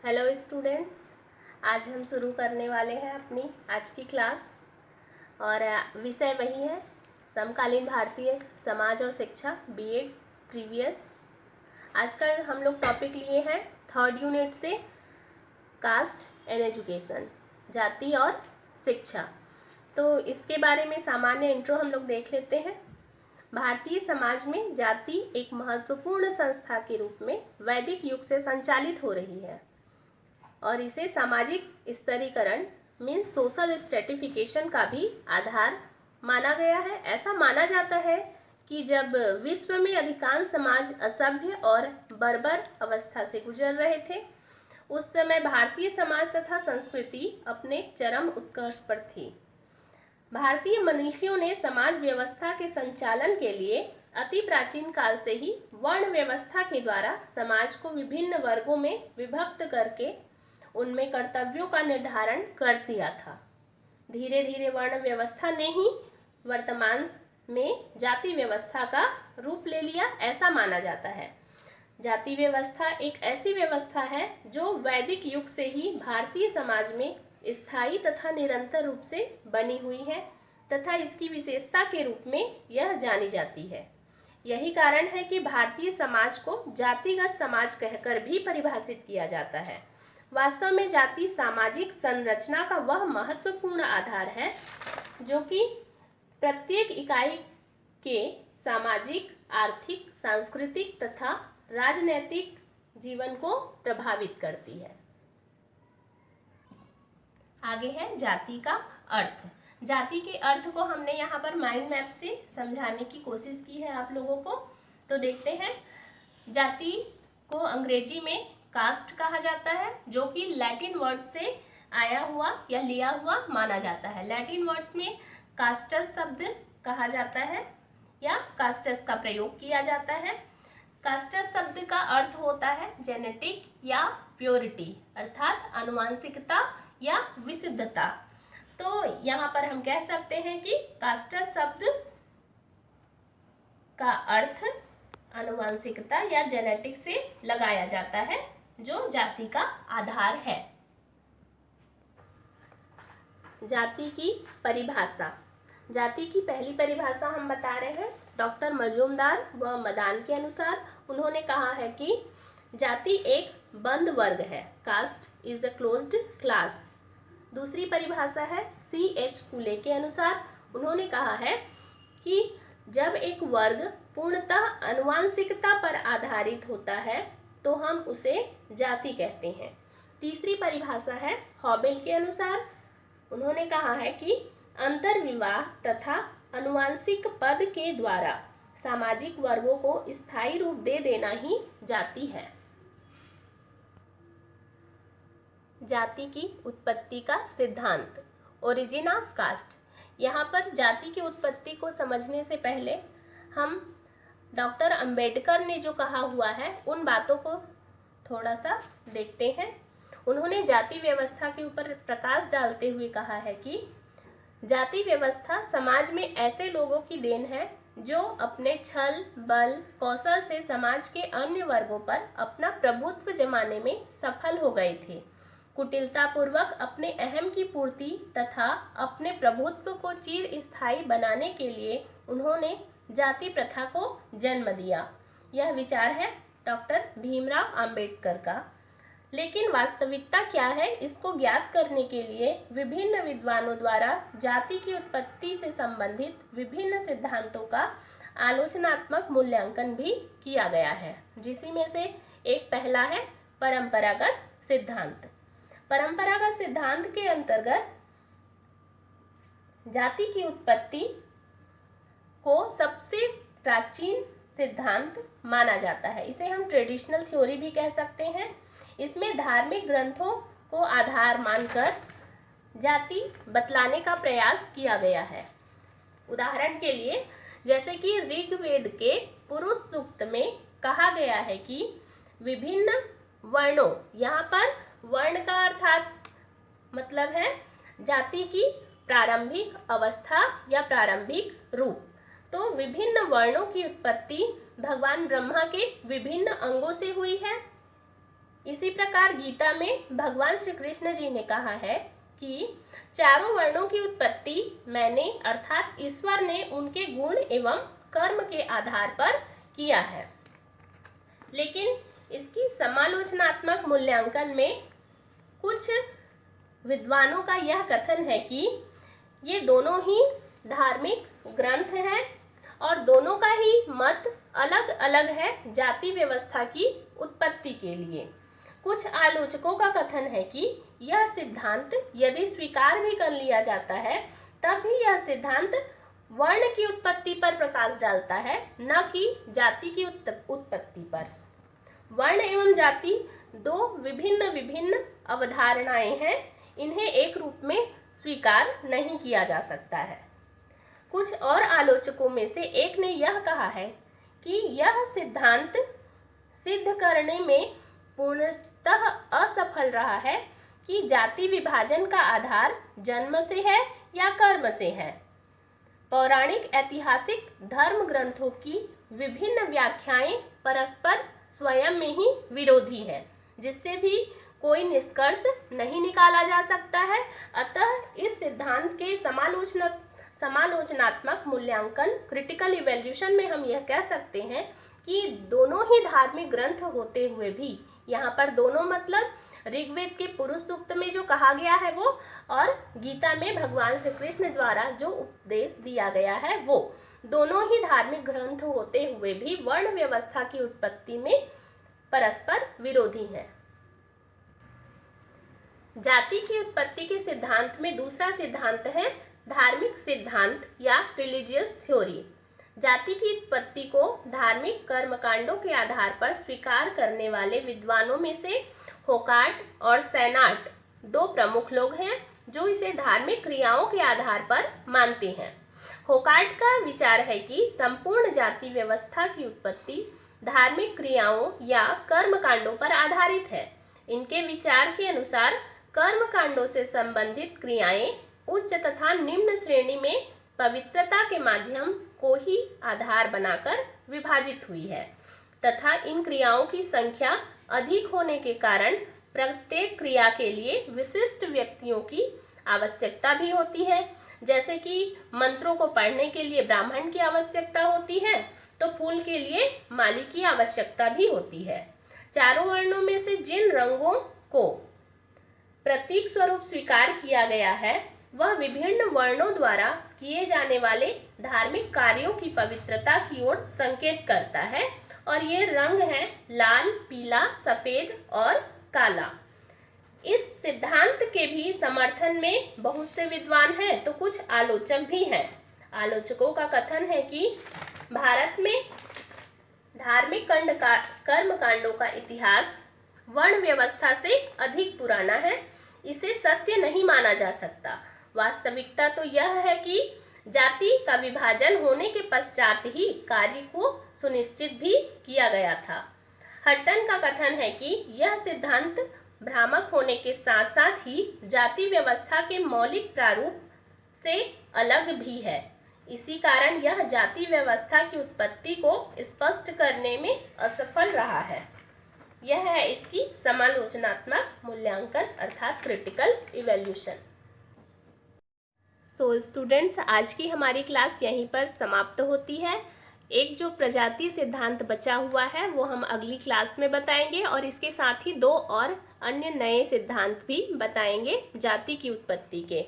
Hello students, आज हम शुरू करने वाले हैं अपनी आज की क्लास। और विषय वही है समकालीन भारतीय समाज और शिक्षा बीएड प्रीवियस। आज का हम लोग टॉपिक लिए हैं थर्ड यूनिट से कास्ट एंड एजुकेशन, जाति और शिक्षा। तो इसके बारे में सामान्य इंट्रो हम लोग देख लेते हैं। भारतीय समाज में जाति एक महत्वपूर्ण संस्था के रूप में वैदिक युग से संचालित हो रही है और इसे सामाजिक स्तरीकरण मीन्स सोशल स्ट्रेटिफिकेशन का भी आधार माना गया है। ऐसा माना जाता है कि जब विश्व में अधिकांश समाज असभ्य और बर्बर अवस्था से गुजर रहे थे, उस समय भारतीय समाज तथा संस्कृति अपने चरम उत्कर्ष पर थी। भारतीय मनीषियों ने समाज व्यवस्था के संचालन के लिए अति प्राचीन काल से ही वर्ण व्यवस्था के द्वारा समाज को विभिन्न वर्गों में विभक्त करके उनमें कर्तव्यों का निर्धारण कर दिया था। धीरे धीरे वर्ण व्यवस्था ने ही वर्तमान में जाति व्यवस्था का रूप ले लिया, ऐसा माना जाता है। जाति व्यवस्था एक ऐसी व्यवस्था है जो वैदिक युग से ही भारतीय समाज में स्थायी तथा निरंतर रूप से बनी हुई है तथा इसकी विशेषता के रूप में यह जानी जाती है। यही कारण है कि भारतीय समाज को जातिगत समाज कहकर भी परिभाषित किया जाता है। वास्तव में जाति सामाजिक संरचना का वह महत्वपूर्ण आधार है जो कि प्रत्येक इकाई के सामाजिक, आर्थिक, सांस्कृतिक तथा राजनैतिक जीवन को प्रभावित करती है। आगे है जाति का अर्थ। जाति के अर्थ को हमने यहाँ पर माइंड मैप से समझाने की कोशिश की है आप लोगों को। तो देखते हैं, जाति को अंग्रेजी में कास्ट कहा जाता है, जो कि लैटिन वर्ड से आया हुआ या लिया हुआ माना जाता है। लैटिन वर्ड्स में कास्टस शब्द कहा जाता है या कास्टस का प्रयोग किया जाता है। कास्टस शब्द का अर्थ होता है जेनेटिक या प्योरिटी, अर्थात आनुवंशिकता या विशुद्धता। तो यहाँ पर हम कह सकते हैं कि कास्टस शब्द का अर्थ आनुवंशिकता या जेनेटिक से लगाया जाता है, जो जाति का आधार है। जाति की परिभाषा। जाति की पहली परिभाषा हम बता रहे हैं डॉक्टर मजूमदार व मदान के अनुसार। उन्होंने कहा है कि जाति एक बंद वर्ग है, caste is a closed class. दूसरी परिभाषा है C.H. कुले के अनुसार। उन्होंने कहा है कि जब एक वर्ग पूर्णतः आनुवंशिकता पर आधारित होता है तो हम उसे जाति कहते हैं। तीसरी परिभाषा है हॉबेल के अनुसार। उन्होंने कहा है कि अंतर्विवाह तथा आनुवंशिक पद के द्वारा सामाजिक वर्गों को स्थायी रूप दे देना ही जाति है। जाति की उत्पत्ति का सिद्धांत, ओरिजिन ऑफ कास्ट। यहाँ पर जाति की उत्पत्ति को समझने से पहले हम डॉक्टर अंबेडकर ने जो कहा हुआ है उन बातों को थोड़ा सा देखते हैं। उन्होंने जाति व्यवस्था के ऊपर प्रकाश डालते हुए कहा है कि जाति व्यवस्था समाज में ऐसे लोगों की देन है जो अपने छल, बल, कौशल से समाज के अन्य वर्गों पर अपना प्रभुत्व जमाने में सफल हो गए थे। कुटिलतापूर्वक अपने अहम की पूर्ति तथा अपने प्रभुत्व को चिर स्थायी बनाने के लिए उन्होंने जाति प्रथा को जन्म दिया। यह विचार है डॉक्टर भीमराव अंबेडकर का। लेकिन वास्तविकता क्या है, इसको ज्ञात करने के लिए विभिन्न विद्वानों द्वारा जाति की उत्पत्ति से संबंधित विभिन्न सिद्धांतों का आलोचनात्मक मूल्यांकन भी किया गया है, जिसी में से एक पहला है परंपरागत सिद्धांत। परंपरागत सिद्धांत के अंतर्गत जाति की उत्पत्ति को सबसे प्राचीन सिद्धांत माना जाता है। इसे हम ट्रेडिशनल थ्योरी भी कह सकते हैं। इसमें धार्मिक ग्रंथों को आधार मानकर जाति बतलाने का प्रयास किया गया है। उदाहरण के लिए जैसे कि ऋग्वेद के पुरुष सूक्त में कहा गया है कि विभिन्न वर्णों, यहाँ पर वर्ण का अर्थात मतलब है जाति की प्रारंभिक अवस्था या प्रारंभिक रूप। तो विभिन्न वर्णों की उत्पत्ति भगवान ब्रह्मा के विभिन्न अंगों से हुई है। इसी प्रकार गीता में भगवान श्री कृष्ण जी ने कहा है कि चारों वर्णों की उत्पत्ति मैंने अर्थात ईश्वर ने उनके गुण एवं कर्म के आधार पर किया है। लेकिन इसकी समालोचनात्मक मूल्यांकन में कुछ विद्वानों का यह कथन है कि ये दोनों ही धार्मिक ग्रंथ हैं और दोनों का ही मत अलग अलग है जाति व्यवस्था की उत्पत्ति के लिए। कुछ आलोचकों का कथन है कि यह सिद्धांत यदि स्वीकार भी कर लिया जाता है तब भी यह सिद्धांत वर्ण की उत्पत्ति पर प्रकाश डालता है, न कि जाति की उत्पत्ति पर। वर्ण एवं जाति दो विभिन्न विभिन्न अवधारणाएं हैं, इन्हें एक रूप में स्वीकार नहीं किया जा सकता है। कुछ और आलोचकों में से एक ने यह कहा है कि यह सिद्धांत सिद्ध करने में पूर्णतः असफल रहा है कि जाति विभाजन का आधार जन्म से है या कर्म से है। पौराणिक ऐतिहासिक धर्म ग्रंथों की विभिन्न व्याख्याएं परस्पर स्वयं में ही विरोधी है, जिससे भी कोई निष्कर्ष नहीं निकाला जा सकता है। अतः इस सिद्धांत के समालोचनात्मक मूल्यांकन क्रिटिकल इवैल्यूएशन में हम यह कह सकते हैं कि दोनों ही धार्मिक ग्रंथ होते हुए भी, यहाँ पर दोनों मतलब ऋग्वेद के पुरुष सूक्त में जो कहा गया है वो, और गीता में भगवान श्री कृष्ण द्वारा जो उपदेश दिया गया है वो, दोनों ही धार्मिक ग्रंथ होते हुए भी वर्ण व्यवस्था की उत्पत्ति में परस्पर विरोधी हैं। जाति की उत्पत्ति के सिद्धांत में दूसरा सिद्धांत है धार्मिक सिद्धांत या रिलीजियस थ्योरी। जाति की उत्पत्ति को धार्मिक कर्मकांडों के आधार पर स्वीकार करने वाले विद्वानों में से होकार्ट और सैनार्ट दो प्रमुख लोग हैं जो इसे धार्मिक क्रियाओं के आधार पर मानते हैं। होकार्ट का विचार है कि संपूर्ण जाति व्यवस्था की उत्पत्ति धार्मिक क्रियाओं या कर्मकांडों पर आधारित है। इनके विचार के अनुसार कर्मकांडों से संबंधित क्रियाएं उच्च तथा निम्न श्रेणी में पवित्रता के माध्यम को ही आधार बनाकर विभाजित हुई है तथा इन क्रियाओं की संख्या अधिक होने के कारण प्रत्येक क्रिया के लिए विशिष्ट व्यक्तियों की आवश्यकता भी होती है। जैसे कि मंत्रों को पढ़ने के लिए ब्राह्मण की आवश्यकता होती है, तो फूल के लिए माली की आवश्यकता भी होती है। चारों वर्णों में से जिन रंगों को प्रतीक स्वरूप स्वीकार किया गया है वह विभिन्न वर्णों द्वारा किए जाने वाले धार्मिक कार्यों की पवित्रता की ओर संकेत करता है और ये रंग हैं लाल, पीला, सफेद और काला। इस सिद्धांत के भी समर्थन में बहुत से विद्वान हैं तो कुछ आलोचक भी हैं। आलोचकों का कथन है कि भारत में धार्मिक कर्मकांडों का इतिहास वर्ण व्यवस्था से अधिक पुराना है, इसे सत्य नहीं माना जा सकता। वास्तविकता तो यह है कि जाति का विभाजन होने के पश्चात ही कार्य को सुनिश्चित भी किया गया था। हट्टन का कथन है कि यह सिद्धांत भ्रामक होने के साथ साथ ही जाति व्यवस्था के मौलिक प्रारूप से अलग भी है। इसी कारण यह जाति व्यवस्था की उत्पत्ति को स्पष्ट करने में असफल रहा है। यह है इसकी समालोचनात्मक मूल्यांकन अर्थात क्रिटिकल इवैल्यूएशन। सो स्टूडेंट्स, आज की हमारी क्लास यहीं पर समाप्त होती है। एक जो प्रजाति सिद्धांत बचा हुआ है वो हम अगली क्लास में बताएंगे और इसके साथ ही दो और अन्य नए सिद्धांत भी बताएंगे जाति की उत्पत्ति के।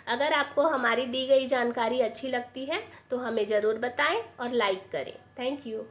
अगर आपको हमारी दी गई जानकारी अच्छी लगती है तो हमें ज़रूर बताएं और लाइक करें। Thank you.